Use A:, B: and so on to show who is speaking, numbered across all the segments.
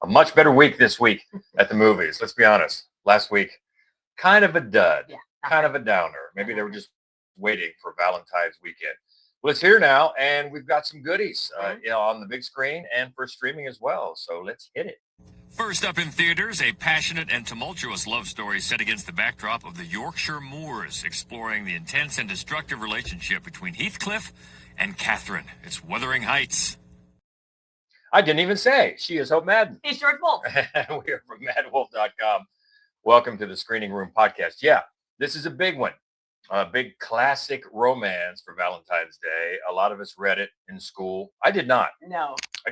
A: A much better week this week at the movies. Let's be honest. Last week, kind of a dud, kind of a downer. Maybe they were just waiting for Valentine's weekend. Well, it's here now, and we've got some goodies, on the big screen and for streaming as well. So let's hit it.
B: First up in theaters, a passionate and tumultuous love story set against the backdrop of the Yorkshire Moors, exploring the intense and destructive relationship between Heathcliff and Catherine. It's Wuthering Heights.
A: I didn't even say. She is Hope Madden.
C: He's George Wolf.
A: We are from MaddWolf.com. Welcome to the Screening Room podcast. Yeah, this is a big one. A big classic romance for Valentine's Day. A lot of us read it in school. I did not.
C: No.
A: I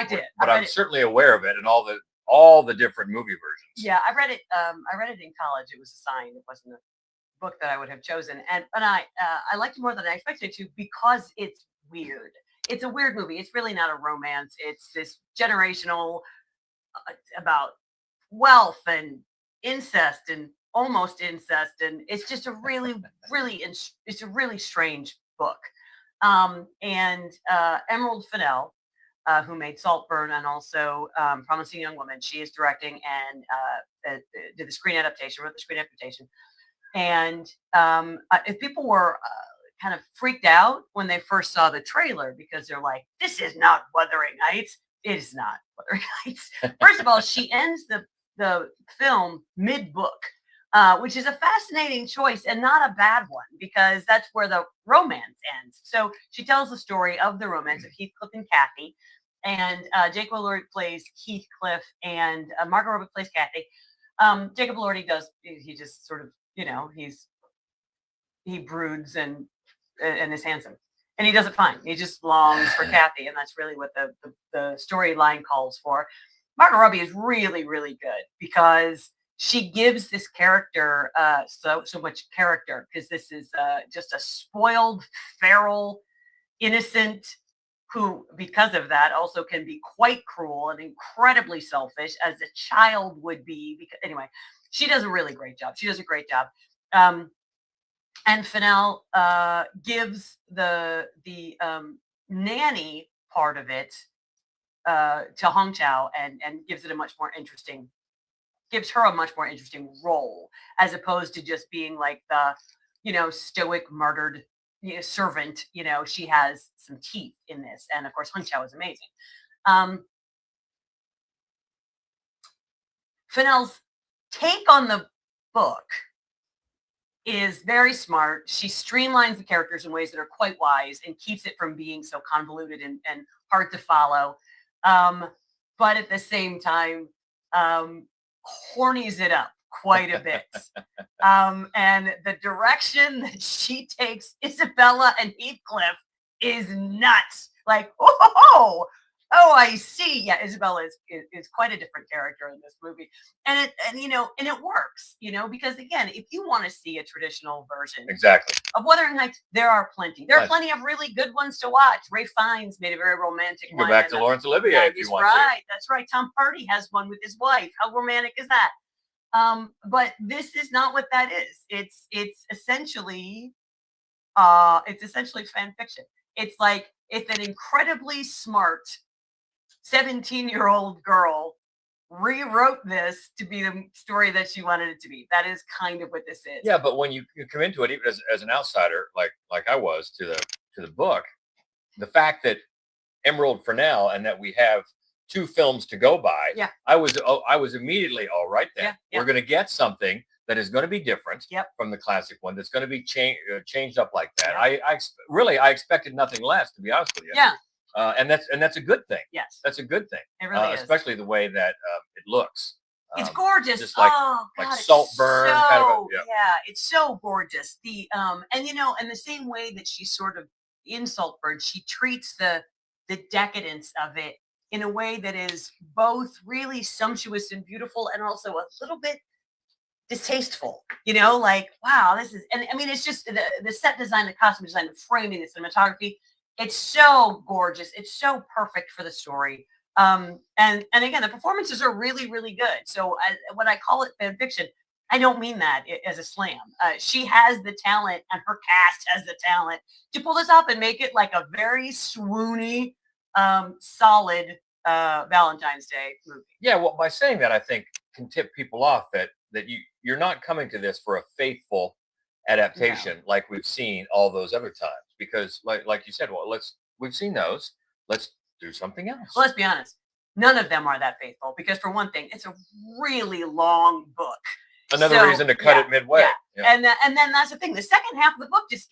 A: did. But I'm certainly aware of it and all the different movie versions.
C: Yeah, I read it. I read it in college. It was assigned. It wasn't a book that I would have chosen, and I liked it more than I expected to because it's weird. It's a weird movie. It's really not a romance. It's this generational about wealth and incest and almost incest, and it's just a really it's a really strange book. And Emerald Fennell, who made Saltburn and also Promising Young Woman, she is directing and did the screen adaptation, wrote the screen adaptation. And if people were kind of freaked out when they first saw the trailer because they're like, "This is not Wuthering Heights." It is not Wuthering Heights. First of all, she ends the film mid-book. Which is a fascinating choice and not a bad one because that's where the romance ends. So she tells the story of the romance of Heathcliff and Kathy, and Jake Elordi plays Heathcliff, and Margot Robbie plays Kathy. Jacob Elordi he just sort of, he broods and is handsome, and he does it fine. He just longs for Kathy, and that's really what the storyline calls for. Margot Robbie is really, really good because she gives this character so much character, because this is just a spoiled, feral, innocent, who, because of that, also can be quite cruel and incredibly selfish, as a child would be. Anyway, she does a really great job. She does a great job. And Fennell gives the nanny part of it to Hong Chow and gives her a much more interesting role, as opposed to just being like the, stoic, martyred servant. She has some teeth in this. And of course, Hong Chow is amazing. Fennell's take on the book is very smart. She streamlines the characters in ways that are quite wise and keeps it from being so convoluted and hard to follow. But at the same time, hornies it up quite a bit. And the direction that she takes Isabella and Heathcliff is nuts. Like, oh, I see. Yeah, Isabella is quite a different character in this movie. And it works, because again, if you want to see a traditional version of Wuthering Heights, there are plenty. There are plenty of really good ones to watch. Ralph Fiennes made a very romantic one.
A: Go back to Laurence Olivier if you want to.
C: Right, that's right. Tom Hardy has one with his wife. How romantic is that? But this is not what that is. It's essentially fan fiction. It's like if an incredibly smart 17-year-old girl rewrote this to be the story that she wanted it to be. That is kind of what this is.
A: Yeah, but when you come into it, even as an outsider, like I was to the book, the fact that Emerald Fennell and that we have two films to go by, I was immediately all right then. We're going to get something that is going to be different from the classic one. That's going to be changed up like that. I expected nothing less, to be honest with you.
C: Yeah.
A: And that's a good thing.
C: Yes,
A: that's a good thing.
C: It really is.
A: Especially the way that it looks.
C: It's gorgeous.
A: Just like Saltburn.
C: It's so gorgeous. And the same way that she sort of in Saltburn, she treats the decadence of it in a way that is both really sumptuous and beautiful, and also a little bit distasteful. Like, wow, this is, and I mean, it's just the set design, the costume design, the framing, the cinematography. It's so gorgeous. It's so perfect for the story. And again, the performances are really, really good. So when I call it fan fiction, I don't mean that as a slam. She has the talent, and her cast has the talent to pull this off and make it like a very swoony, solid Valentine's Day movie.
A: Yeah, well, by saying that, I think can tip people off that you're not coming to this for a faithful adaptation like we've seen all those other times, because like you said, well, we've seen those. Let's do something else.
C: Well, let's be honest. None of them are that faithful because, for one thing, it's a really long book.
A: Another reason to cut it midway.
C: Yeah. And then that's the thing. The second half of the book it's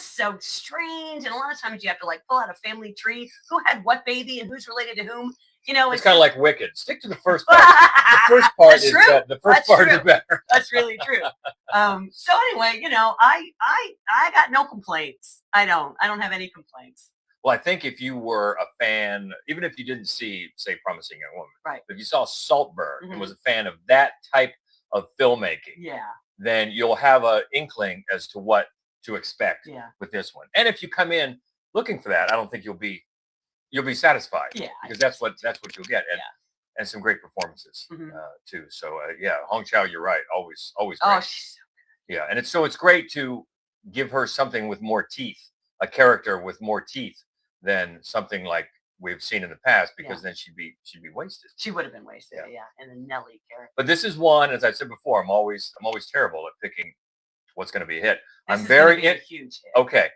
C: so strange, and a lot of times you have to like pull out a family tree. Who had what baby and who's related to whom? You know,
A: it's kind of like Wicked. Stick to the first part. The first part is the first part is better.
C: That's really true. So anyway, you know, I got no complaints. I don't have any complaints.
A: Well, I think if you were a fan, even if you didn't see, say, Promising Young Woman,
C: right?
A: If you saw Saltburn and was a fan of that type of filmmaking, then you'll have an inkling as to what to expect with this one. And if you come in looking for that, I don't think you'll be satisfied.
C: Yeah,
A: because that's what you'll get. And some great performances too. So Hong Chow, you're right. Always great.
C: Oh, she's so
A: good. Yeah, and it's great to give her something with more teeth, a character with more teeth than something like we've seen in the past, because then she'd be wasted.
C: She would have been wasted, in the Nellie character.
A: But this is one, as I said before, I'm always terrible at picking what's going to be a hit.
C: This is a huge hit.
A: Okay.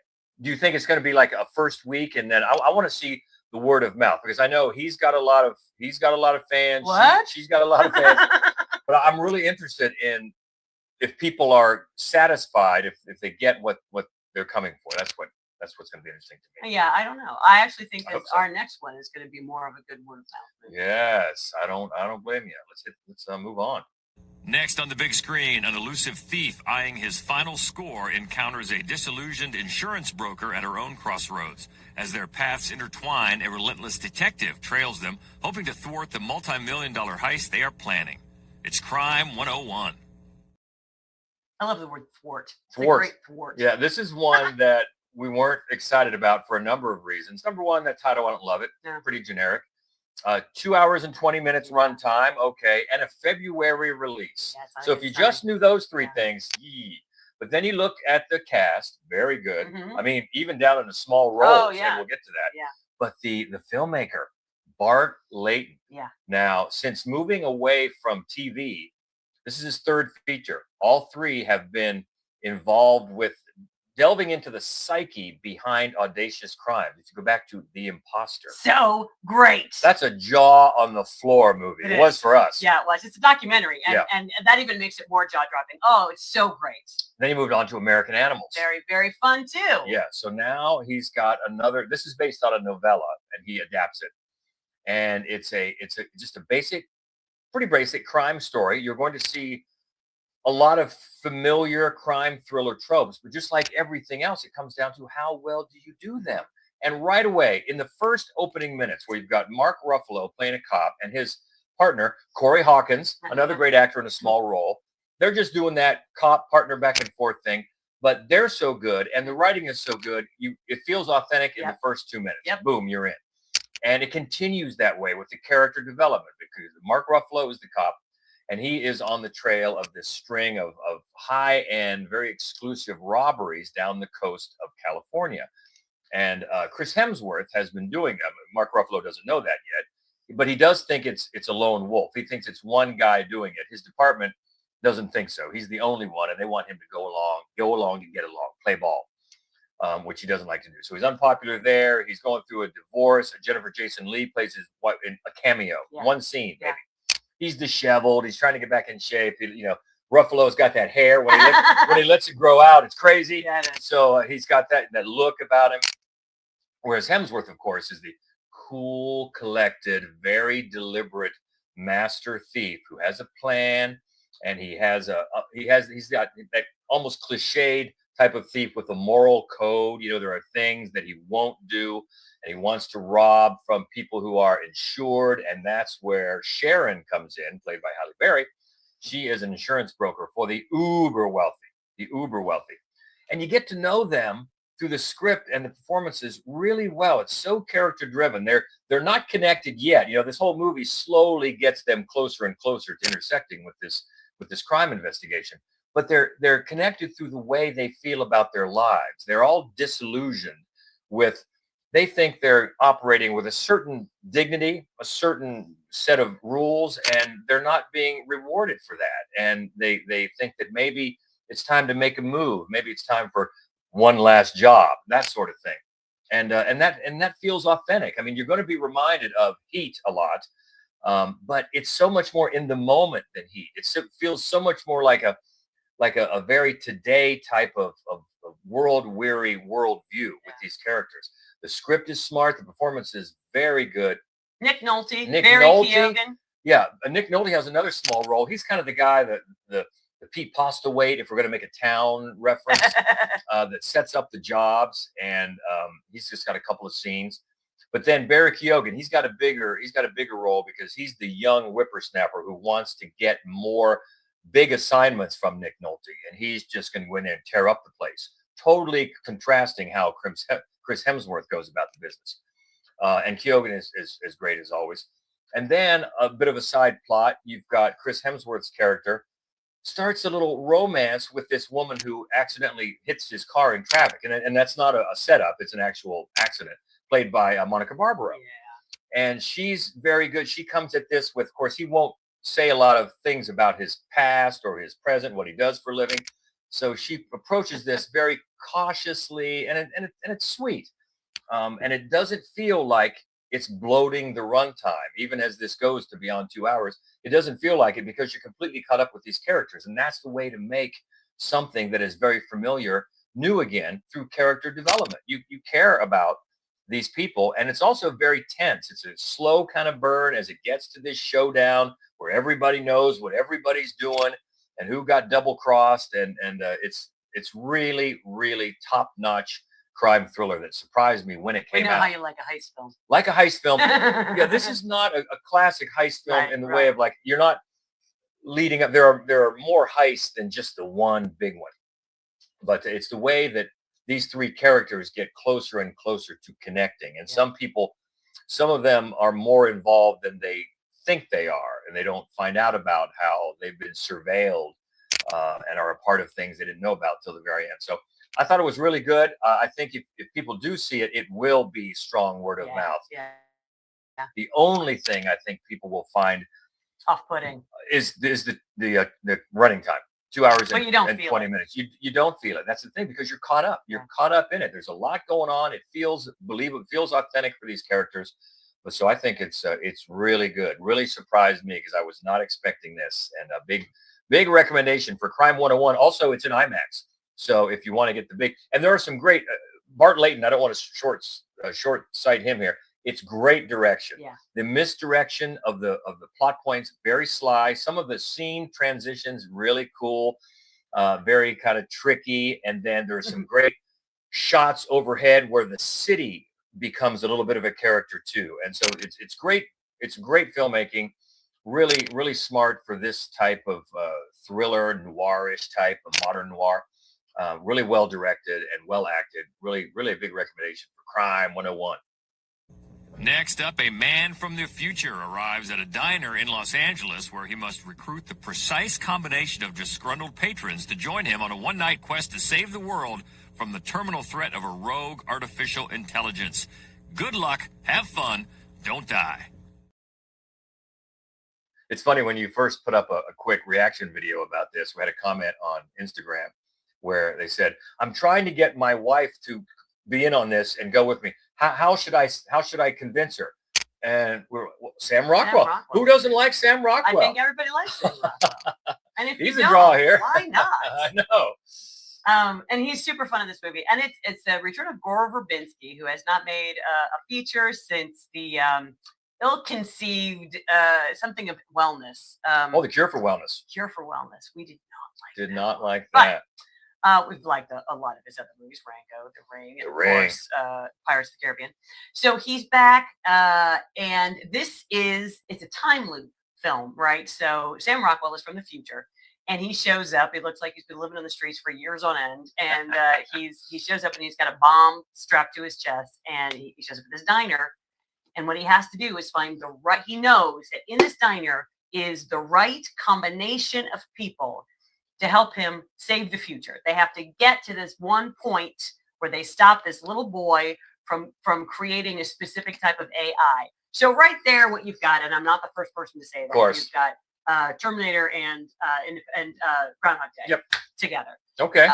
A: Do you think it's going to be like a first week, and then I want to see the word of mouth, because I know he's got a lot of fans.
C: What?
A: She's got a lot of fans. But I'm really interested in if people are satisfied, if they get what they're coming for. That's what's going to be interesting to me.
C: Yeah, I don't know. I actually think our next one is going to be more of a good word of mouth.
A: Yes, I don't blame you. Let's move on.
B: Next on the big screen, an elusive thief eyeing his final score encounters a disillusioned insurance broker at her own crossroads. As their paths intertwine, a relentless detective trails them, hoping to thwart the multi-million-dollar heist they are planning. It's Crime 101.
C: I love the word thwart.
A: Thwart.
C: Thwart.
A: Yeah, this is one that we weren't excited about for a number of reasons. Number one, that title, I don't love it.
C: Yeah.
A: Pretty generic. 2 hours and 20 minutes run time. Okay. And a February release.
C: Yes,
A: so if you just knew those three things, but then you look at the cast, very good. I mean, even down in a small role, we'll get to that.
C: Yeah.
A: But the filmmaker, Bart Layton.
C: Yeah.
A: Now, since moving away from TV, this is his third feature. All three have been involved with delving into the psyche behind audacious crimes. If you go back to The Imposter.
C: So great.
A: That's a jaw on the floor movie. It was for us.
C: Yeah, it was. It's a documentary. And that even makes it more jaw-dropping. Oh, it's so great.
A: Then he moved on to American Animals.
C: Very, very fun too.
A: Yeah. So now he's got another, this is based on a novella and he adapts it. And it's just a pretty basic crime story. You're going to see a lot of familiar crime thriller tropes, but just like everything else, it comes down to how well do you do them. And right away, in the first opening minutes, where you've got Mark Ruffalo playing a cop and his partner, Corey Hawkins, another great actor in a small role, they're just doing that cop partner back and forth thing, but they're so good and the writing is so good, it feels authentic in the first 2 minutes. Boom, you're in. And it continues that way with the character development, because Mark Ruffalo is the cop, and he is on the trail of this string of high-end, very exclusive robberies down the coast of California. And Chris Hemsworth has been doing them. Mark Ruffalo doesn't know that yet, but he does think it's a lone wolf. He thinks it's one guy doing it. His department doesn't think so. He's the only one, and they want him to go along to get along, play ball, which he doesn't like to do. So he's unpopular there. He's going through a divorce. Jennifer Jason Leigh plays his wife in a cameo, one scene, maybe. He's disheveled. He's trying to get back in shape. Ruffalo's got that hair. When he lets it grow out, it's crazy.
C: Yeah,
A: so he's got that look about him. Whereas Hemsworth, of course, is the cool, collected, very deliberate master thief who has a plan, and he's got that almost cliched type of thief with a moral code. There are things that he won't do, and he wants to rob from people who are insured, and that's where Sharon comes in, played by Halle Berry. She is an insurance broker for the uber wealthy. And you get to know them through the script and the performances really well. It's so character driven. They're not connected yet. This whole movie slowly gets them closer and closer to intersecting with this crime investigation. But they're connected through the way they feel about their lives. They're all disillusioned with they think they're operating with a certain dignity, a certain set of rules, and they're not being rewarded for that. And they think that maybe it's time to make a move. Maybe it's time for one last job, that sort of thing. And that feels authentic. I mean, you're going to be reminded of Heat a lot, but it's so much more in the moment than Heat. It feels so much more like a very today type of world weary worldview with these characters. The script is smart. The performance is very good.
C: Nick Nolte, Keoghan.
A: Yeah, Nick Nolte has another small role. He's kind of the guy that the Pete Postlewaite, if we're going to make a town reference, that sets up the jobs, and he's just got a couple of scenes. But then Barry Keoghan, he's got a bigger role because he's the young whippersnapper who wants to get more big assignments from Nick Nolte, and he's just going to go in there and tear up the place. Totally contrasting how Chris Hemsworth goes about the business. And Keoghan is great as always. And then a bit of a side plot. You've got Chris Hemsworth's character starts a little romance with this woman who accidentally hits his car in traffic. And that's not a setup. It's an actual accident, played by Monica Barbaro. Yeah. And she's very good. She comes at this with, of course, he won't say a lot of things about his past or his present, what he does for a living. So she approaches this very cautiously, and it's sweet. And it doesn't feel like it's bloating the runtime. Even as this goes to beyond 2 hours, it doesn't feel like it because you're completely caught up with these characters. And that's the way to make something that is very familiar new again through character development. You care about these people, and it's also very tense. It's a slow kind of burn as it gets to this showdown where everybody knows what everybody's doing and who got double crossed. And it's really, really top-notch crime thriller that surprised me when it came out.
C: We know how you like a heist film.
A: Like a heist film. Yeah, this is not a classic heist film in the way of, like, you're not leading up. There are more heists than just the one big one. But it's the way that these three characters get closer and closer to connecting. And some of them are more involved than they think they are, and they don't find out about how they've been surveilled and are a part of things they didn't know about till the very end. So I thought it was really good. I think if people do see it, it will be strong word of mouth.
C: Yeah.
A: The only thing I think people will find
C: off-putting
A: is the running time. 2 hours and 20 minutes. You don't feel it. That's the thing, because you're caught up. You're caught up in it. There's a lot going on. It feels believable. It feels authentic for these characters. But so I think it's really good. Really surprised me because I was not expecting this. And a big recommendation for Crime 101. Also, it's in IMAX. So if you want to get the big, and there are some great Bart Layton. I don't want to short sight him here. It's great direction.
C: Yeah.
A: The misdirection of the plot points, very sly. Some of the scene transitions, really cool, very kind of tricky. And then there's some great shots overhead where the city becomes a little bit of a character too. And so it's great. It's great filmmaking. Really, really smart for this type of thriller, noirish type of modern noir. Really well directed and well acted. Really, really a big recommendation for Crime 101.
B: Next up, a man from the future arrives at a diner in Los Angeles where he must recruit the precise combination of disgruntled patrons to join him on a one-night quest to save the world from the terminal threat of a rogue artificial intelligence. Good luck, have fun, don't die.
A: It's funny, when you first put up a quick reaction video about this, we had a comment on Instagram where they said, "I'm trying to get my wife to be in on this and go with me. How should I convince her?" And Sam Rockwell. Who doesn't like Sam Rockwell?
C: I think everybody likes Sam Rockwell. And if
A: he's a draw here.
C: Why not?
A: I know.
C: And he's super fun in this movie. And it's the return of Gore Verbinski, who has not made a feature since the ill-conceived something of wellness.
A: The Cure for Wellness.
C: Cure for Wellness. We did
A: not like that.
C: We've liked a lot of his other movies, Rango, The Ring, and
A: of course,
C: Pirates of the Caribbean. So he's back, and it's a time loop film, right? So Sam Rockwell is from the future, and he shows up. It looks like he's been living on the streets for years on end, and he shows up and he's got a bomb strapped to his chest, and he shows up at this diner, and what he has to do is find he knows that in this diner is the right combination of people to help him save the future. They have to get to this one point where they stop this little boy from creating a specific type of AI. So right there, what you've got, and I'm not the first person to say that.
A: Of course.
C: You've got Terminator and Groundhog Day together.
A: Okay.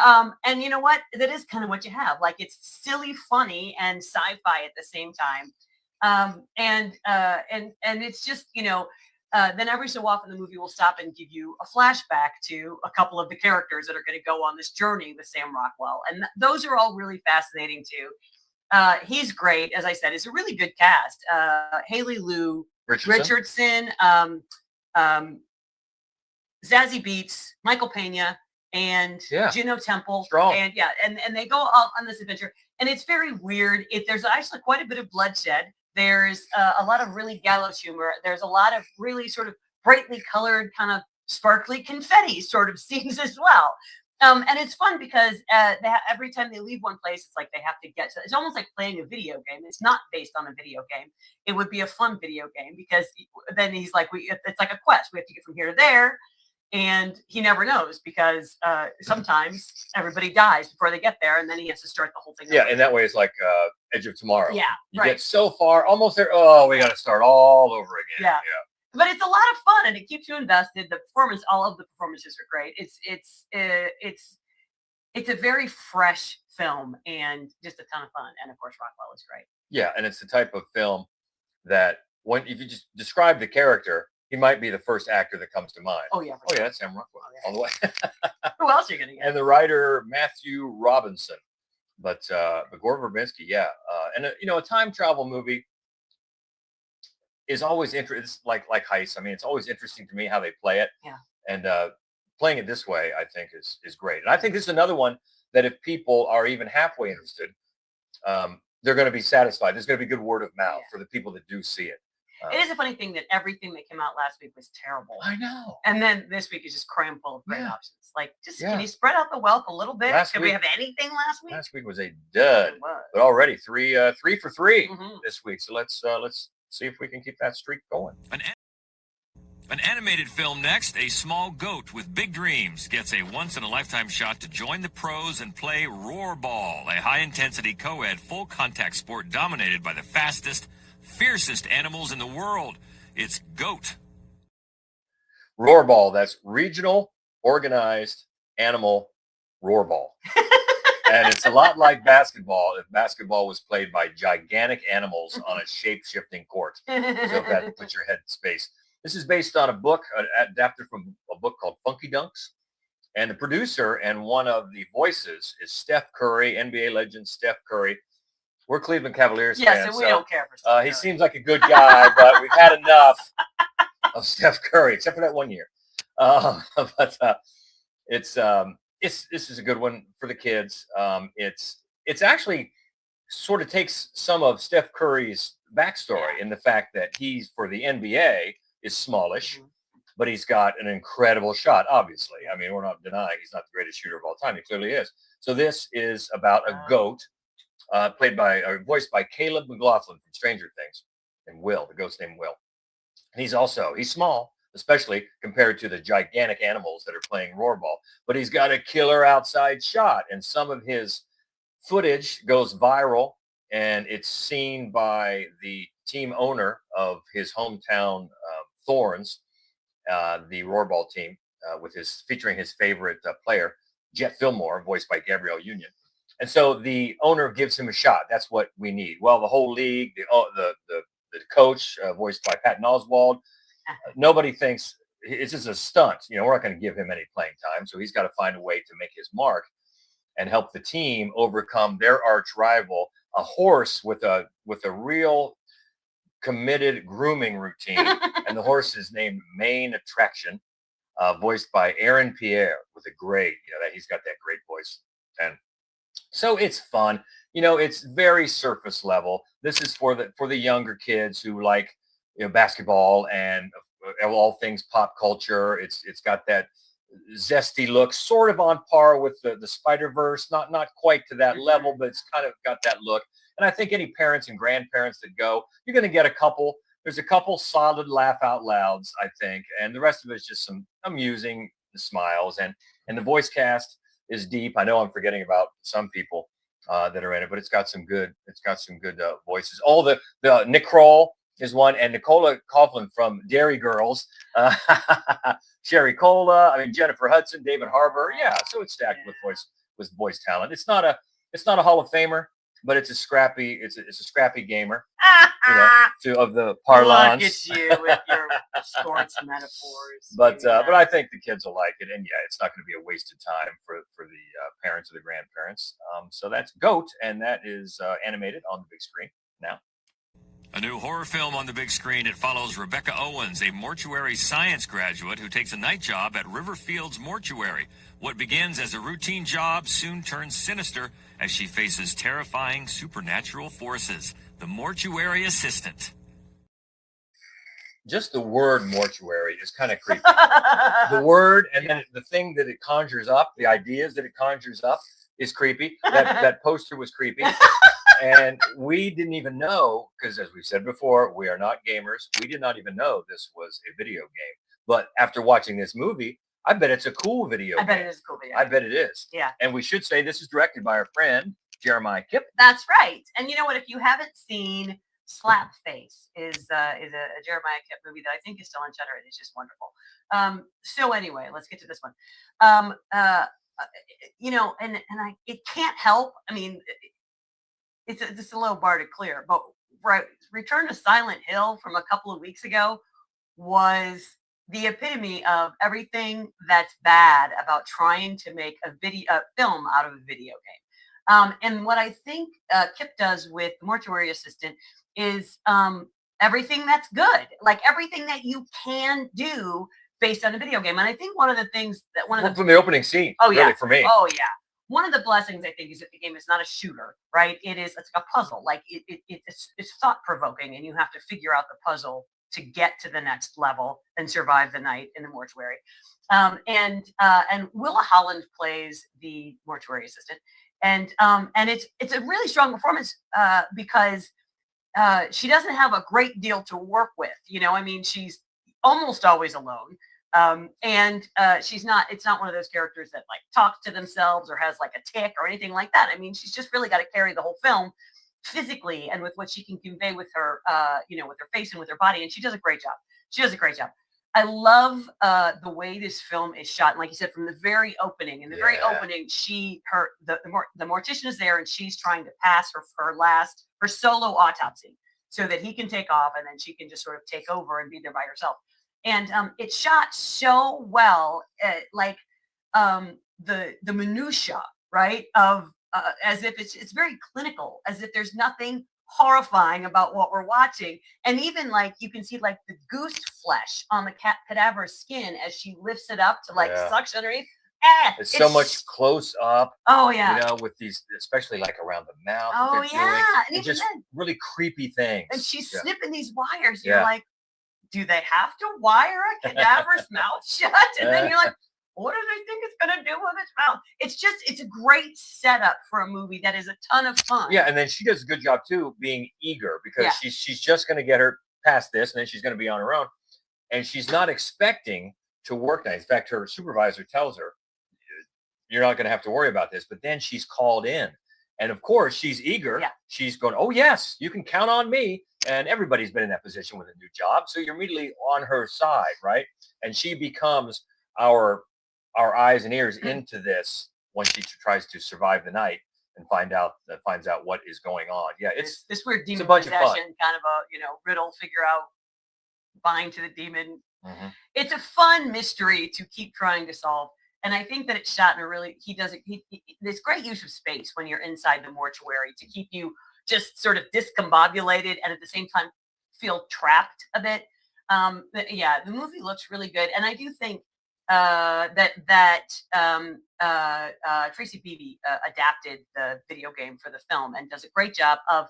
C: And you know what? That is kind of what you have. Like, it's silly, funny, and sci-fi at the same time. And it's just, then every so often the movie will stop and give you a flashback to a couple of the characters that are going to go on this journey with Sam Rockwell, and those are all really fascinating too. He's great, as I said. It's a really good cast. Haley Lou Richardson, Zazie Beetz, Michael Pena, and Juno Temple.
A: Strong.
C: And and they go out on this adventure, and it's very weird. There's actually quite a bit of bloodshed. There's a lot of really gallows humor. There's a lot of really sort of brightly colored, kind of sparkly confetti sort of scenes as well. And it's fun because every time they leave one place, it's like they have to get to. It's almost like playing a video game. It's not based on a video game. It would be a fun video game because then he's like, it's like a quest. We have to get from here to there. And he never knows because sometimes everybody dies before they get there, and then he has to start the whole thing over.
A: Yeah, and that way it's like Edge of Tomorrow.
C: Yeah,
A: you get so far, almost there. Oh, we got to start all over again.
C: Yeah, but it's a lot of fun, and it keeps you invested. The performance, all of the performances are great. It's a very fresh film and just a ton of fun. And of course, Rockwell is great.
A: Yeah, and it's the type of film that if you just describe the character, he might be the first actor that comes to mind.
C: Oh yeah.
A: Oh yeah, that's Sam Rockwell all the way.
C: Who else are you gonna get?
A: And the writer Matthew Robinson, but Gore Verbinski, and a time travel movie is always interesting. It's like Heist. I mean, it's always interesting to me how they play it.
C: Yeah.
A: And playing it this way, I think is great. And I think this is another one that if people are even halfway interested, they're going to be satisfied. There's going to be good word of mouth for the people that do see it.
C: It is a funny thing that everything that came out last week was terrible.
A: I know.
C: And then this week is just crammed full of great options. Like, can you spread out the wealth a little bit? Did we have anything last week?
A: Last week was a dud. But already three for three this week. So let's see if we can keep that streak going.
B: An animated film next. A small goat with big dreams gets a once-in-a-lifetime shot to join the pros and play Roarball, a high-intensity co-ed full-contact sport dominated by the fastest, fiercest animals in the world. It's GOAT.
A: Roarball, that's Regional Organized Animal Roarball. And it's a lot like basketball if basketball was played by gigantic animals on a shape-shifting court. So if that puts your head in space. This is based on a book, adapted from a book called Funky Dunks. And the producer and one of the voices is Steph Curry, NBA legend Steph Curry. We're Cleveland Cavaliers fans.
C: So we don't care for Steph
A: he seems like a good guy, but we've had enough of Steph Curry, except for that 1 year. This is a good one for the kids. It's actually sort of takes some of Steph Curry's backstory in the fact that he's, for the NBA, is smallish, but he's got an incredible shot, obviously. I mean, we're not denying he's not the greatest shooter of all time. He clearly is. So this is about a goat voiced by Caleb McLaughlin from Stranger Things, and Will, the goat's named Will. And he's small, especially compared to the gigantic animals that are playing Roarball, but he's got a killer outside shot, and some of his footage goes viral, and it's seen by the team owner of his hometown Thorns, the Roarball team, featuring his favorite player, Jet Fillmore, voiced by Gabrielle Union. And so the owner gives him a shot. That's what we need. Well, the whole league, the coach, voiced by Patton Oswalt, nobody thinks it's just a stunt. We're not going to give him any playing time. So he's got to find a way to make his mark and help the team overcome their arch rival, a horse with a real committed grooming routine. And the horse is named Main Attraction, voiced by Aaron Pierre, with a great, that he's got that great voice. And so it's fun. It's very surface level. This is for the younger kids who like basketball and all things pop culture. It's got that zesty look, sort of on par with the Spider-Verse, not quite to that level, but it's kind of got that look. And I think any parents and grandparents that go, you're going to get there's a couple solid laugh out louds, I think, and the rest of it is just some amusing smiles, and the voice cast is deep. I know I'm forgetting about some people. that are in it, but it's got some good voices. All the Nick Kroll is one, and Nicola Coughlan from Dairy Girls, Sherry Cola. I mean, Jennifer Hudson, David Harbour. Yeah, so it's stacked with voice talent. It's not a Hall of Famer, but it's a scrappy gamer. Of the parlance.
C: Look at you with your sports metaphors.
A: But I think the kids will like it, and it's not going to be a wasted time for the parents or the grandparents. So that's Goat, and that is animated on the big screen now.
B: A new horror film on the big screen. It follows Rebecca Owens, a mortuary science graduate who takes a night job at Riverfield's Mortuary. What begins as a routine job soon turns sinister as she faces terrifying supernatural forces. The Mortuary Assistant.
A: Just the word mortuary is kind of creepy. The word, and then the thing that it conjures up, the ideas that it conjures up is creepy. That poster was creepy. And we didn't even know, because as we've said before, we are not gamers. We did not even know this was a video game. But after watching this movie, I bet it's a cool video game.
C: I bet it is a cool video.
A: I bet it is.
C: Yeah.
A: And we should say this is directed by our friend, Jeremiah Kipp.
C: That's right. And you know what? If you haven't seen Slapface, is a Jeremiah Kipp movie that I think is still on Shutter. It is just wonderful. So anyway, let's get to this one. It can't help. I mean, it's just a low bar to clear, but Return to Silent Hill from a couple of weeks ago was the epitome of everything that's bad about trying to make a film out of a video game. And what I think Kip does with Mortuary Assistant is everything that's good, like everything that you can do based on a video game. And I think one of the things that
A: from the opening scene, really, for me.
C: Oh yeah. One of the blessings, I think, is that the game is not a shooter, right? It's like a puzzle. Like it's thought provoking, and you have to figure out the puzzle to get to the next level and survive the night in the mortuary. And Willa Holland plays the mortuary assistant, and it's a really strong performance because she doesn't have a great deal to work with. I mean, she's almost always alone. It's not one of those characters that like talks to themselves or has like a tick or anything like that. I mean, she's just really got to carry the whole film physically and with what she can convey with her, with her face and with her body. And she does a great job. I love the way this film is shot. And like you said, from the very opening, very opening, the mortician is there and she's trying to pass her solo autopsy so that he can take off and then she can just sort of take over and be there by herself. And it's shot so well, the minutia, right? Of as if it's very clinical, as if there's nothing horrifying about what we're watching. And even like you can see like the goose flesh on the cadaver's skin as she lifts it up to like suction underneath.
A: It's so much close up.
C: Oh yeah.
A: With these, especially like around the mouth.
C: Oh yeah.
A: And just really creepy things.
C: And she's snipping these wires. You're like, do they have to wire a cadaver's mouth shut? And then you're like, what do they think it's going to do with its mouth? It's a great setup for a movie that is a ton of fun.
A: Yeah, and then she does a good job too, being eager because she's just going to get her past this, and then she's going to be on her own, and she's not expecting to work nights. In fact, her supervisor tells her, "You're not going to have to worry about this." But then she's called in, and of course she's eager. Yeah. She's going, "Oh yes, you can count on me." And everybody's been in that position with a new job, so you're immediately on her side, right? And she becomes our eyes and ears into this when she tries to survive the night and finds out what is going on. Yeah, it's
C: this weird demon possession, kind of a riddle, figure out, bind to the demon. Mm-hmm. It's a fun mystery to keep trying to solve. And I think that it's shot in a really, this great use of space when you're inside the mortuary to keep you just sort of discombobulated and at the same time feel trapped a bit. The movie looks really good. And I do think that Tracy Beebe adapted the video game for the film and does a great job of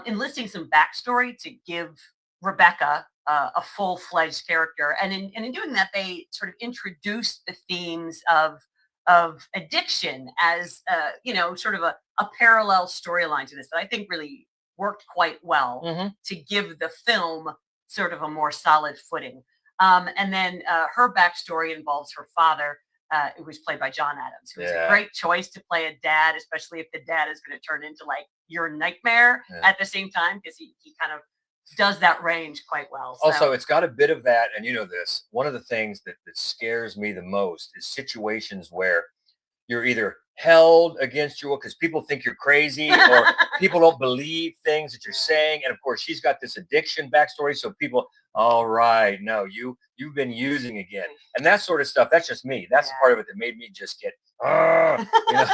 C: enlisting some backstory to give Rebecca a full-fledged character. And in doing that, they sort of introduced the themes of addiction as sort of a parallel storyline to this that I think really worked quite well to give the film sort of a more solid footing. And then her backstory involves her father, it was played by John Adams, who was a great choice to play a dad, especially if the dad is going to turn into like your nightmare at the same time, because he kind of does that range quite well. So.
A: Also, it's got a bit of that, and you know this. One of the things that scares me the most is situations where you're either held against your will because people think you're crazy or people don't believe things that you're saying. And of course, she's got this addiction backstory. So people, all right, no, you've been using again. And that sort of stuff, that's just me. That's the part of it that made me just get, you know,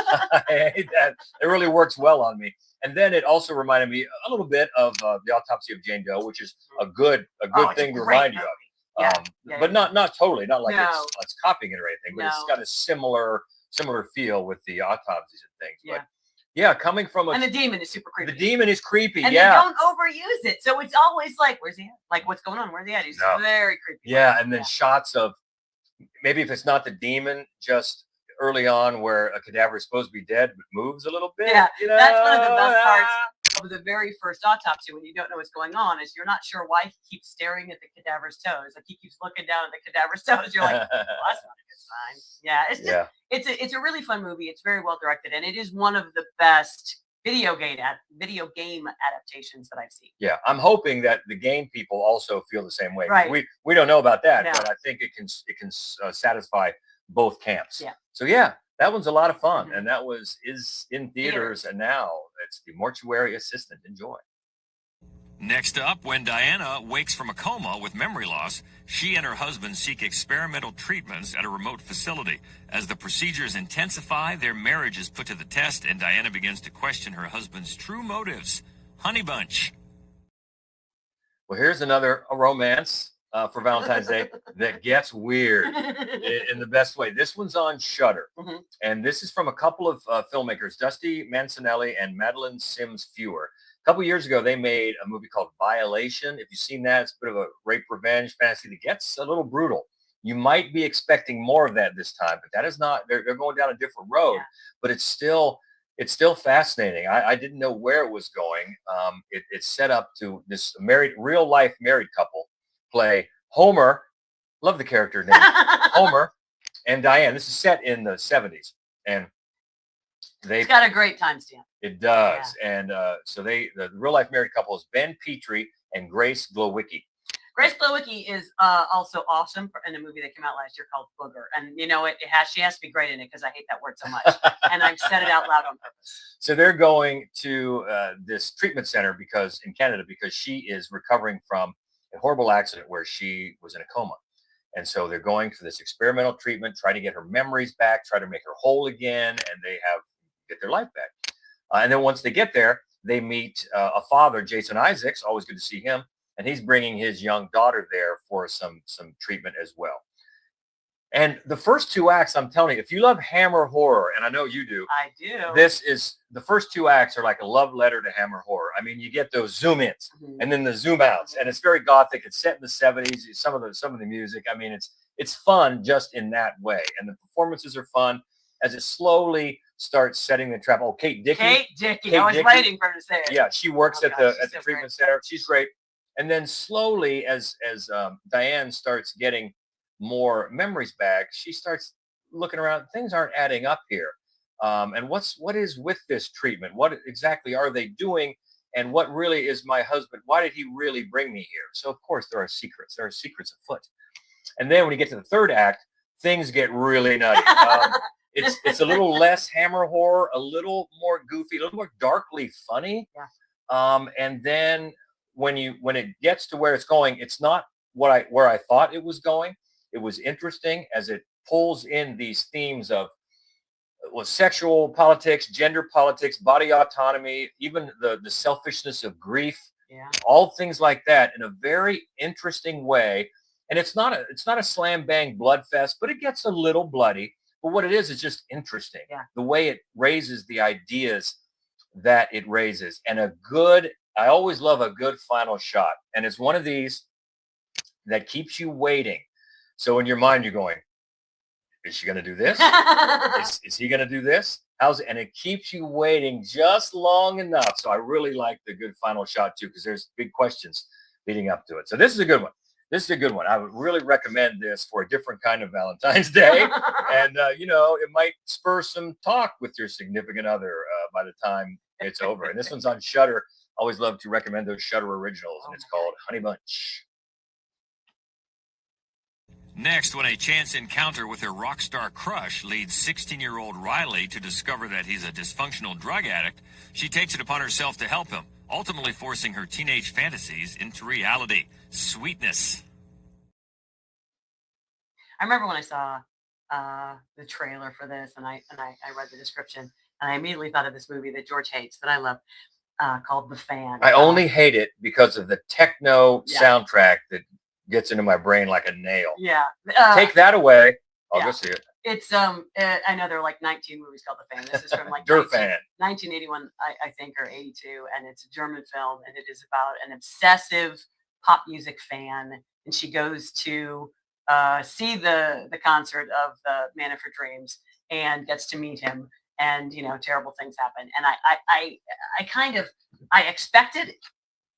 A: I hate that. It really works well on me. And then it also reminded me a little bit of the Autopsy of Jane Doe, which is a good thing to remind you of. But not totally, not like it's copying it or anything, but it's got a similar feel with the autopsies and things. But yeah, coming from
C: and the demon is super creepy.
A: The demon is creepy.
C: And they don't overuse it. So it's always like, where's he at? Like, what's going on? Where's he at? He's very creepy.
A: Yeah. And then shots of maybe if it's not the demon, just early on where a cadaver is supposed to be dead, but moves a little bit.
C: Yeah.
A: You know?
C: That's one of the best parts of the very first autopsy when you don't know what's going on is you're not sure why he keeps staring at the cadaver's toes. Like he keeps looking down at the cadaver's toes. You're like, well, that's not a good sign. Yeah. It's just, it's a really fun movie. It's very well directed. And it is one of the best video game adaptations that I've seen.
A: Yeah. I'm hoping that the game people also feel the same way.
C: Right.
A: We don't know about that, but I think it can satisfy both camps.
C: Yeah.
A: So yeah, that one's a lot of fun. And that is in theaters. And now it's The Mortuary Assistant. Enjoy.
B: Next up, when Diana wakes from a coma with memory loss, she and her husband seek experimental treatments at a remote facility. As the procedures intensify, their marriage is put to the test, and Diana begins to question her husband's true motives. Honey Bunch.
A: Well, here's a romance for Valentine's Day that gets weird in the best way. This one's on Shudder, and this is from a couple of filmmakers, Dusty Mancinelli and Madeline Sims Fewer. A couple years ago, they made a movie called Violation. If you've seen that, it's a bit of a rape revenge fantasy that gets a little brutal. You might be expecting more of that this time, but that is not. They're going down a different road, but it's still fascinating. I didn't know where it was going. It's set up to this real life married couple play Homer. Love the character name Homer and Diane. This is set in the 70s, and
C: it's got a great timestamp.
A: It does. And so the real life married couple is Ben Petrie and Grace Glowicki.
C: Grace Glowicki is also awesome in a movie that came out last year called Booger. And you know, she has to be great in it because I hate that word so much. And I've said it out loud on purpose.
A: So they're going to this treatment center in Canada because she is recovering from a horrible accident where she was in a coma. And so they're going for this experimental treatment, try to get her memories back, try to make her whole again, and they get their life back. And then once they get there, they meet a father, Jason Isaacs, always good to see him, and he's bringing his young daughter there for some treatment as well. And the first two acts, I'm telling you, if you love Hammer horror, and I know you do,
C: I do.
A: The first two acts are like a love letter to Hammer horror. I mean, you get those zoom ins and then the zoom outs, and it's very gothic. It's set in the 70s. Some of the music, I mean, it's fun just in that way, and the performances are fun as it slowly starts setting the trap. Oh, Kate Dickey.
C: I was waiting for her to say it.
A: Yeah, she works at the treatment center. She's great. And then slowly, as Diane starts getting more memories back, she starts looking around. Things aren't adding up here. And what is with this treatment? What exactly are they doing? And what really is my husband? Why did he really bring me here? So of course there are secrets. There are secrets afoot. And then when you get to the third act, things get really nutty. It's a little less Hammer horror, a little more goofy, a little more darkly funny.
C: Yeah.
A: And then when it gets to where it's going, it's not where I thought it was going. It was interesting as it pulls in these themes of sexual politics, gender politics, body autonomy, even the selfishness of grief, all things like that in a very interesting way. And it's not a slam bang blood fest, but it gets a little bloody. But what it is just interesting.
C: Yeah.
A: The way it raises the ideas that it raises. And I always love a good final shot. And it's one of these that keeps you waiting. So in your mind, you're going, is she going to do this? Is he going to do this? And it keeps you waiting just long enough. So I really like the good final shot too, because there's big questions leading up to it. So this is a good one. this is a good one. I would really recommend this for a different kind of Valentine's Day. And, it might spur some talk with your significant other by the time it's over. And this one's on Shudder. Always love to recommend those Shudder originals, and it's called Honey Bunch.
B: Next, when a chance encounter with her rock star crush leads 16-year-old Riley to discover that he's a dysfunctional drug addict, she takes it upon herself to help him, ultimately forcing her teenage fantasies into reality. Sweetness.
C: I remember when I saw the trailer for this, and I read the description, and I immediately thought of this movie that George hates that I love, called The Fan.
A: I only hate it because of the techno soundtrack that gets into my brain like a nail.
C: Yeah.
A: Take that away. I'll go see it.
C: It's I know there are like 19 movies called The Fan. This is from like 1981, I think, or 82, and it's a German film, and it is about an obsessive pop music fan, and she goes to see the concert of the Man of Her Dreams and gets to meet him, and terrible things happen. And I expected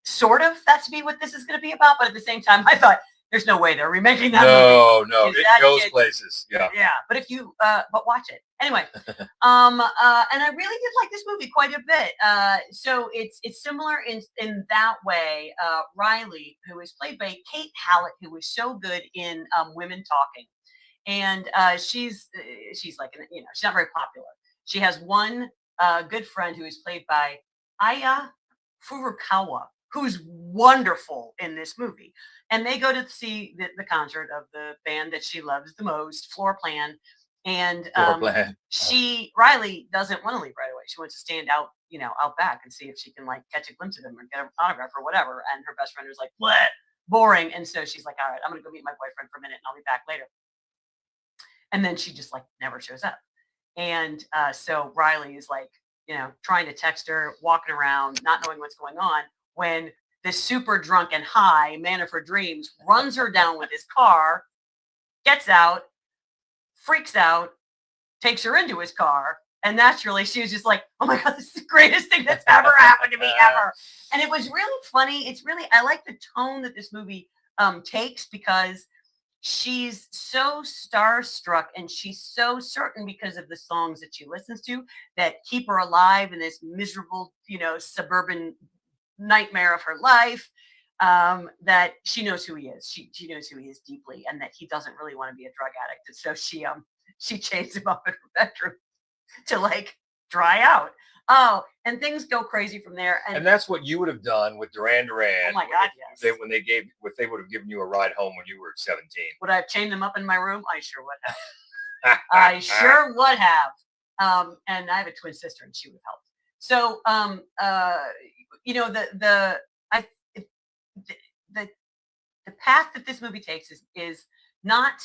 C: sort of that to be what this is going to be about, but at the same time, I thought there's no way they're remaking that movie.
A: No, it goes places. Yeah.
C: But if you but watch it anyway. And I really did like this movie quite a bit. So it's similar in that way. Riley, who is played by Kate Hallett, who was so good in Women Talking, and she's like she's not very popular. She has one good friend who is played by Aya Furukawa, who's wonderful in this movie. And they go to see the concert of the band that she loves the most, Floor Plan. And Riley doesn't want to leave right away. She wants to stand out, out back and see if she can like catch a glimpse of him or get an autograph or whatever. And her best friend was like, "What? Boring." And so she's like, "All right, I'm going to go meet my boyfriend for a minute and I'll be back later." And then she just like never shows up. And so Riley is like, trying to text her, walking around, not knowing what's going on, when this super drunk and high Man of Her Dreams runs her down with his car, gets out, freaks out, takes her into his car. And naturally, she was just like, "Oh my God, this is the greatest thing that's ever happened to me ever." And it was really funny. I like the tone that this movie takes, because she's so starstruck and she's so certain, because of the songs that she listens to, that keep her alive in this miserable, suburban nightmare of her life, that she knows who he is. She knows who he is deeply, and that he doesn't really want to be a drug addict. And so she chains him up in her bedroom to like dry out. Oh, and things go crazy from there. And
A: that's what you would have done with Duran Duran.
C: Oh my God, yes.
A: If they would have given you a ride home when you were 17.
C: Would I have chained them up in my room? I sure would have. I sure would have. And I have a twin sister, and she would have helped. So, the path that this movie takes is not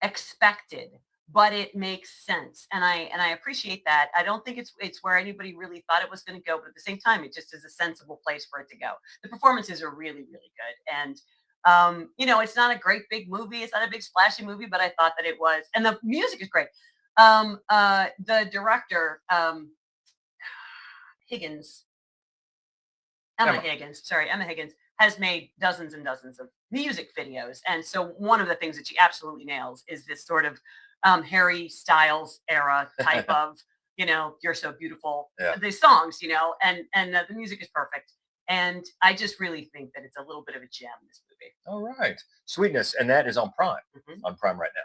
C: expected, but it makes sense, and I appreciate that. I don't think it's where anybody really thought it was going to go, but at the same time, it just is a sensible place for it to go. The performances are really, really good, and it's not a great big movie, it's not a big splashy movie, but I thought that it was, and the music is great. The director, Emma Higgins has made dozens and dozens of music videos, and so one of the things that she absolutely nails is this sort of Harry Styles era type of, "You're so beautiful," these songs, and the music is perfect. And I just really think that it's a little bit of a gem, this movie.
A: All right. Sweetness. And that is on Prime, on Prime right now.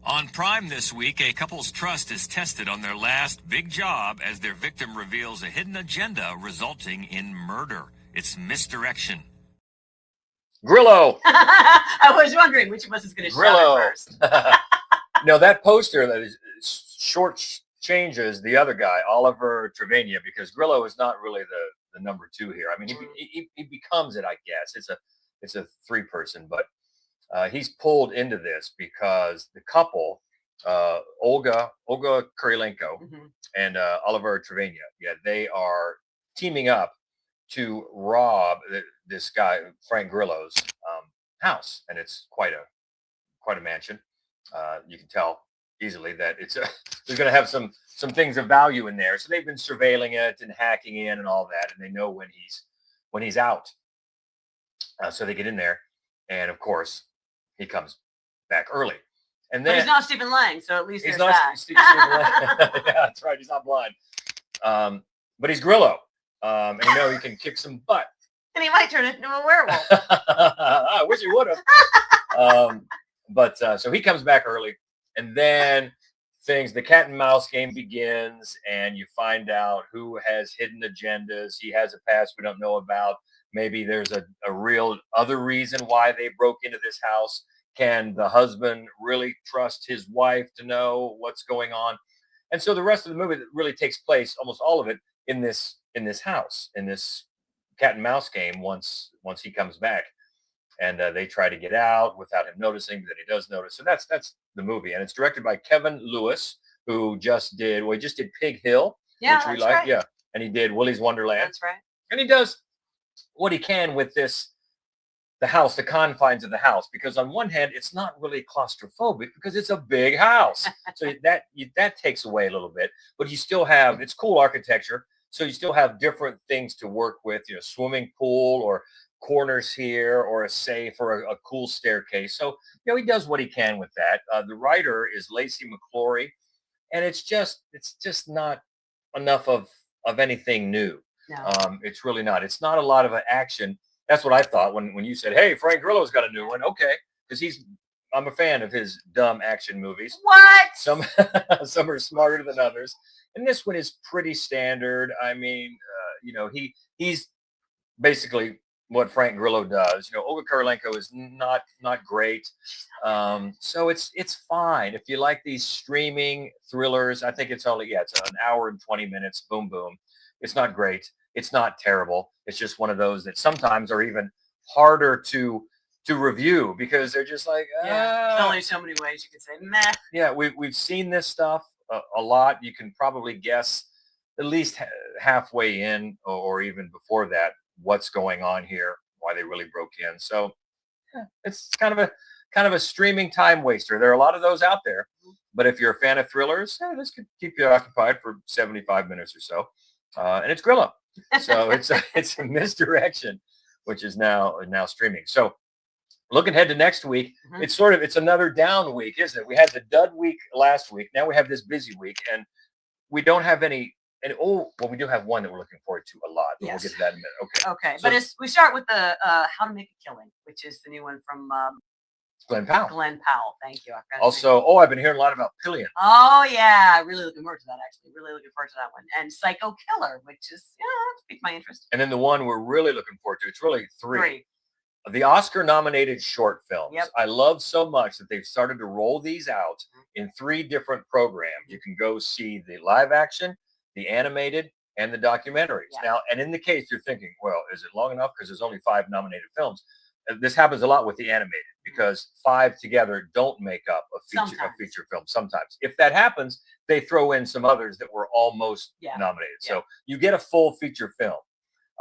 B: On Prime this week, a couple's trust is tested on their last big job as their victim reveals a hidden agenda resulting in murder. It's Misdirection.
A: Grillo.
C: I was wondering which of us is going to shout it first.
A: No, that poster that is short changes the other guy, Oliver Trevania, because Grillo is not really the number two here. I mean, he becomes it, I guess. It's a three-person, but he's pulled into this because the couple, Olga Kurilenko and Oliver Trevania, they are teaming up to rob this guy Frank Grillo's house, and it's quite a mansion. You can tell easily that there's going to have some things of value in there. So they've been surveilling it and hacking in and all that, and they know when he's when he's out. So they get in there, and of course, he comes back early. And then
C: but he's not Stephen Lang, so at least
A: he's
C: there's
A: not
C: that.
A: Stephen Lang. Yeah, that's right. He's not blind. But he's Grillo. And you know he can kick some butt.
C: And he might turn into a werewolf.
A: I wish he would have. But so he comes back early, and then the cat and mouse game begins, and you find out who has hidden agendas. He has a past we don't know about. Maybe there's a real other reason why they broke into this house. Can the husband really trust his wife to know what's going on? And so the rest of the movie really takes place, almost all of it, in this house, in this cat and mouse game. Once he comes back, and they try to get out without him noticing, but then he does notice. So that's the movie, and it's directed by Kevin Lewis, who just did Pig Hill, which we like, yeah, and he did Willy's Wonderland.
C: That's right.
A: And he does what he can with the house, the confines of the house, because on one hand, it's not really claustrophobic because it's a big house. So that takes away a little bit, but you still have, it's cool architecture. So you still have different things to work with, swimming pool or corners here or a safe or a cool staircase. So, he does what he can with that. The writer is Lacey McClory, and it's just not enough of anything new.
C: No.
A: It's really not. It's not a lot of action. That's what I thought when you said, "Hey, Frank Grillo's got a new one." Okay, because I'm a fan of his dumb action movies.
C: What?
A: Some are smarter than others, and this one is pretty standard. I mean, he's basically what Frank Grillo does. Olga Kurylenko is not great, so it's fine if you like these streaming thrillers. I think it's an hour and 20 minutes. Boom, boom. It's not great. It's not terrible. It's just one of those that sometimes are even harder to review because they're just like,
C: there's only so many ways you can say meh.
A: Yeah, we've seen this stuff a lot. You can probably guess at least halfway in or even before that what's going on here, why they really broke in. So it's kind of a streaming time waster. There are a lot of those out there, but if you're a fan of thrillers, this could keep you occupied for 75 minutes or so. And it's Grillo. So it's a Misdirection, which is now streaming. So looking ahead to next week, it's another down week, isn't it? We had the dud week last week. Now we have this busy week, and we don't have any. And we do have one that we're looking forward to a lot. But We'll get to that in a minute.
C: Okay. So, but we start with the How to Make a Killing, which is the new one from
A: Glenn Powell.
C: Glenn Powell. Thank you.
A: Also, I've been hearing a lot about Pillion.
C: Oh yeah, really looking forward to that. Actually, really looking forward to that one. And Psycho Killer, which is piqued my interest.
A: And then the one we're really looking forward to. It's really three. The Oscar-nominated short films.
C: Yep.
A: I love so much that they've started to roll these out in 3 different programs. You can go see the live action, the animated, and the documentaries.
C: Yeah.
A: Now, and in the case you're thinking, well, is it long enough? Because there's only 5 nominated films. This happens a lot with the animated because 5 together don't make up a feature film. Sometimes, if that happens, they throw in some others that were almost nominated. Yeah. So you get a full feature film.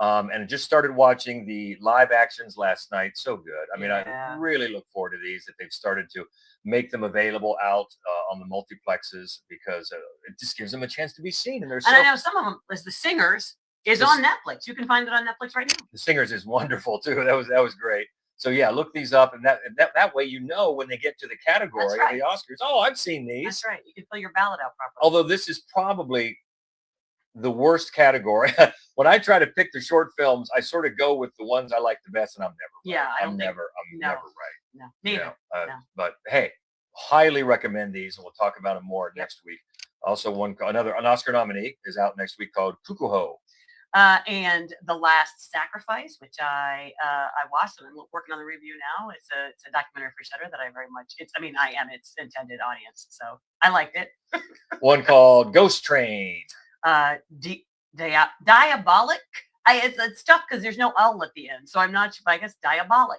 A: And I just started watching the live actions last night. So good. I mean, I really look forward to these, that they've started to make them available out on the multiplexes because it just gives them a chance to be seen. And
C: I know some of them, as The Singers, is on Netflix. You can find it on Netflix right now.
A: The Singers is wonderful too. That was great. So yeah, look these up, and that way when they get to the category of the Oscars. Oh, I've seen these.
C: That's right. You can fill your ballot out properly.
A: Although this is probably the worst category. When I try to pick the short films, I sort of go with the ones I like the best, and I'm never right. I'm never right.
C: No, neither. No.
A: But hey, highly recommend these, and we'll talk about them more next week. Also, an Oscar nominee is out next week called Kukuho.
C: And The Last Sacrifice, which I watched, and I'm working on the review now. It's a documentary for Shudder that I very much. I am its intended audience, so I liked it.
A: One called Ghost Train.
C: Diabolic. It's tough because there's no L at the end, so I'm not sure. I guess Diabolic.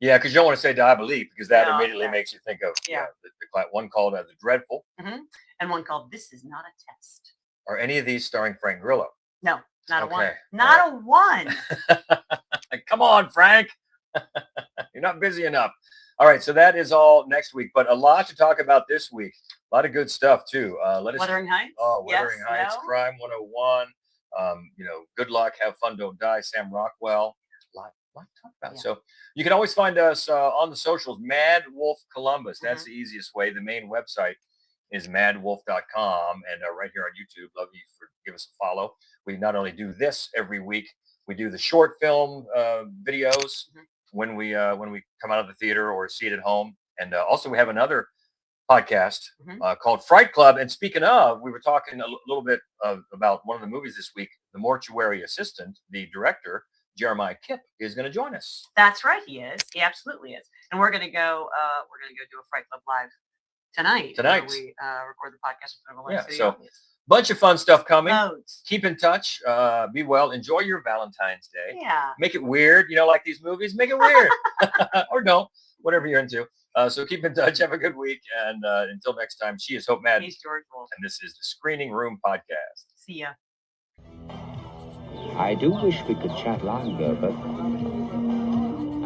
A: Yeah, because you don't want to say Diabolique because that immediately makes you think of the one called The Dreadful,
C: and one called This Is Not a Test.
A: Are any of these starring Frank Grillo?
C: No, not a one. Not a one.
A: Come on, Frank. You're not busy enough. All right, so that is all next week, but a lot to talk about this week. A lot of good stuff too.
C: Wuthering Heights.
A: Oh, Wuthering Heights, Crime 101. Good Luck, Have Fun, Don't Die, Sam Rockwell. A lot to talk about. Yeah. So you can always find us on the socials, MaddWolf Columbus. That's the easiest way. The main website is MaddWolf.com, and right here on YouTube. Love you for give us a follow. We not only do this every week, we do the short film videos when we come out of the theater or see it at home, and also we have another podcast called Fright Club. And speaking of, we were talking a little bit about one of the movies this week, The Mortuary Assistant. The director, Jeremiah Kipp, is going to join us.
C: That's right, he is. He absolutely is. And we're going to go do a Fright Club live tonight. We record the podcast in front of a live studio.
A: So bunch of fun stuff coming.
C: Loads.
A: Keep in touch. Be well. Enjoy your Valentine's Day.
C: Yeah.
A: Make it weird. Like these movies. Make it weird. Or don't. Whatever you're into. So keep in touch. Have a good week. And until next time, she is Hope Madden.
C: He's George Wolf.
A: And this is the Screening Room Podcast.
C: See ya.
D: I do wish we could chat longer, but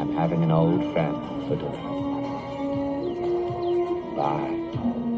D: I'm having an old friend for dinner. Bye.